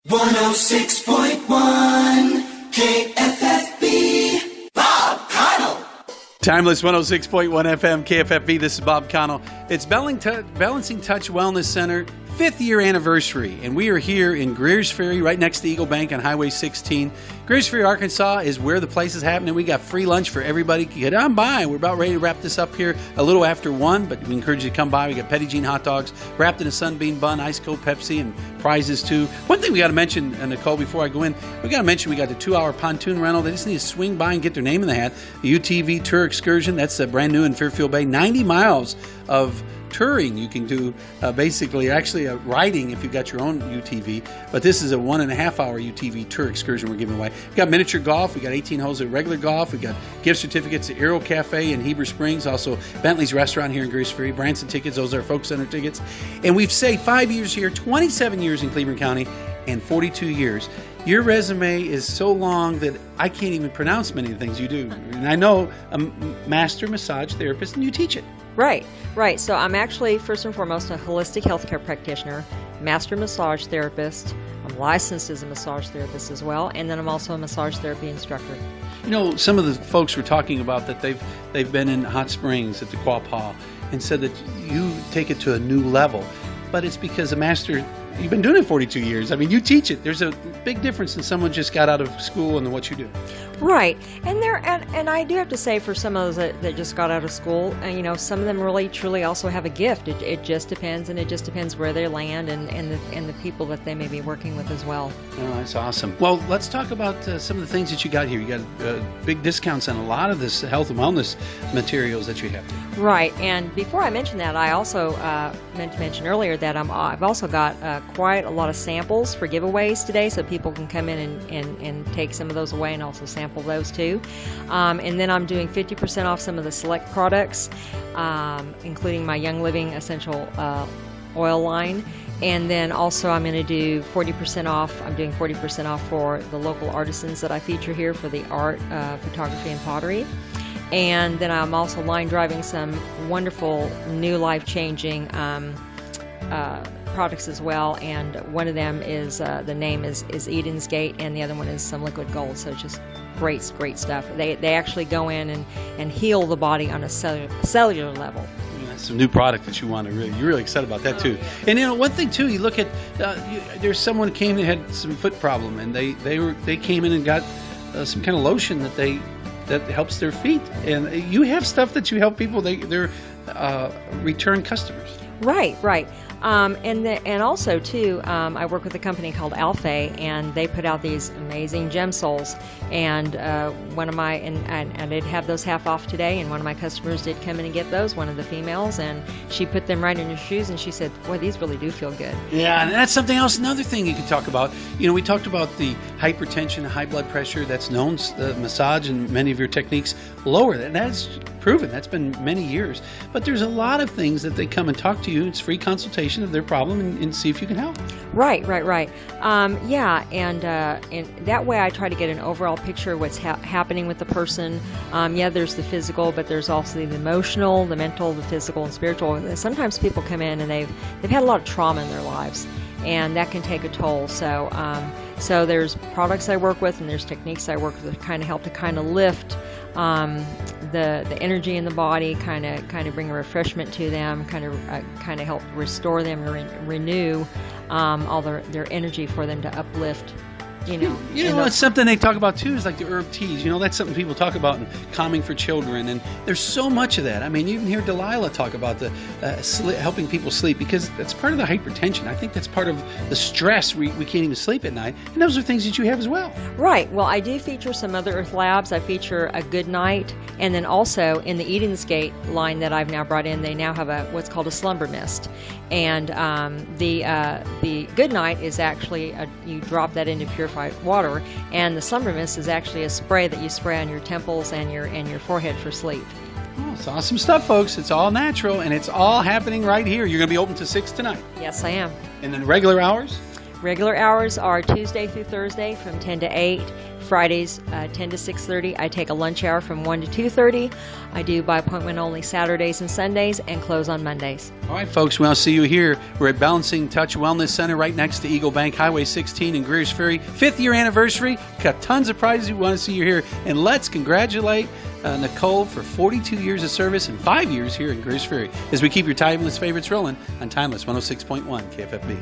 106.1 KFFB, Bob Connell. Timeless 106.1 FM KFFB. This is Bob Connell. It's Balancing Touch Wellness Center 5th year anniversary, and we are here in Greers, Ferry, right next to Eagle Bank on Highway 16. Greers, Ferry, Arkansas is where the place is happening. We got free lunch for everybody. Get on by. We're about ready to wrap this up here a little after 1, but we encourage you to come by. We got Petit Jean hot dogs wrapped in a sunbeam bun, ice cold Pepsi, and prizes too. One thing we got to mention, Nicole, before I go in, we got the 2-hour pontoon rental. They just need to swing by and get their name in the hat. The UTV Tour Excursion, that's brand new in Fairfield Bay. 90 miles of touring you can do, actually riding if you've got your own UTV, but this is a 1.5-hour UTV tour excursion we're giving away. We've got miniature golf, we got 18 holes of regular golf, we got gift certificates to Aero Cafe in Heber Springs, also Bentley's Restaurant here in Greers Ferry, Branson tickets, those are Folk Center tickets, and we've saved 5 years here, 27 years in Cleveland County, and 42 years. Your resume is so long that I can't even pronounce many of the things you do. And I know a master massage therapist, and you teach it. Right. So I'm actually, first and foremost, a holistic healthcare practitioner, master massage therapist. I'm licensed as a massage therapist as well, and then I'm also a massage therapy instructor. You know, some of the folks were talking about that they've been in hot springs at the Quapaw and said that you take it to a new level. But it's because you've been doing it 42 years. I mean, you teach it. There's a big difference in someone just got out of school and what you do. Right. And I do have to say, for some of those that just got out of school, some of them really truly also have a gift. It just depends, and it just depends where they land and the people that they may be working with as well. Oh, that's awesome. Well, let's talk about some of the things that you got here. You got big discounts on a lot of this health and wellness materials that you have. Right. And before I mention that, I also meant to mention earlier that I've also got quite a lot of samples for giveaways today, so people can come in and take some of those away and also sample those too. And then I'm doing 50% off some of the select products, including my Young Living Essential Oil line. And then also I'm going to do 40% off. I'm doing 40% off for the local artisans that I feature here for the art, photography, and pottery. And then I'm also line driving some wonderful new life-changing products as well, and one of them is the name is Eden's Gate, and the other one is some liquid gold. So it's just great stuff. They actually go in and heal the body on a cellular level. That's some new product that you're really excited about that too. Yeah. And one thing too, you look at there's someone who came and had some foot problem, and they came in and got some kind of lotion that helps their feet, and you have stuff that you help people. They're return customers. Right. And also too, I work with a company called Alpha, and they put out these amazing gem soles. And I did have those half off today, and one of my customers did come in and get those, one of the females, and she put them right in her shoes, and she said, "Boy, these really do feel good." Yeah, and that's something else. Another thing you could talk about. We talked about the hypertension, high blood pressure. That's known. Massage and many of your techniques lower that. That's proven. That's been many years. But there's a lot of things that they come and talk to you. It's free consultation of their problem and see if you can help. Right. And that way I try to get an overall picture of what's happening with the person. There's the physical, but there's also the emotional, the mental, the physical, and spiritual. Sometimes people come in and they've had a lot of trauma in their lives, and that can take a toll. So there's products I work with, and there's techniques I work with that kind of help to lift the energy in the body, kind of bring a refreshment to them, kind of help restore them, renew all their energy for them to uplift. It's something they talk about too, is like the herb teas. That's something people talk about in calming for children, and there's so much of that. I mean, you even hear Delilah talk about the helping people sleep, because that's part of the hypertension. I think that's part of the stress. We can't even sleep at night, and those are things that you have as well. Right. Well, I do feature some other Earth Labs. I feature a Good Night, and then also in the Eden's Gate line that I've now brought in, they now have what's called a slumber mist, and the Good Night is actually you drop that into purified water, and the slumber mist is actually a spray that you spray on your temples and your forehead for sleep. Oh, it's awesome stuff, folks. It's all natural, and it's all happening right here. You're going to be open to 6 tonight. Yes, I am. And then regular hours? Regular hours are Tuesday through Thursday from 10 to 8, Fridays 10 to 6:30. I take a lunch hour from 1 to 2:30. I do by appointment only Saturdays and Sundays, and close on Mondays. All right, folks, we'll see you here. We're at Balancing Touch Wellness Center right next to Eagle Bank, Highway 16 in Greers Ferry. 5th year anniversary. Got tons of prizes. We want to see you here. And let's congratulate Nicole for 42 years of service and 5 years here in Greers Ferry as we keep your timeless favorites rolling on Timeless 106.1 KFFB.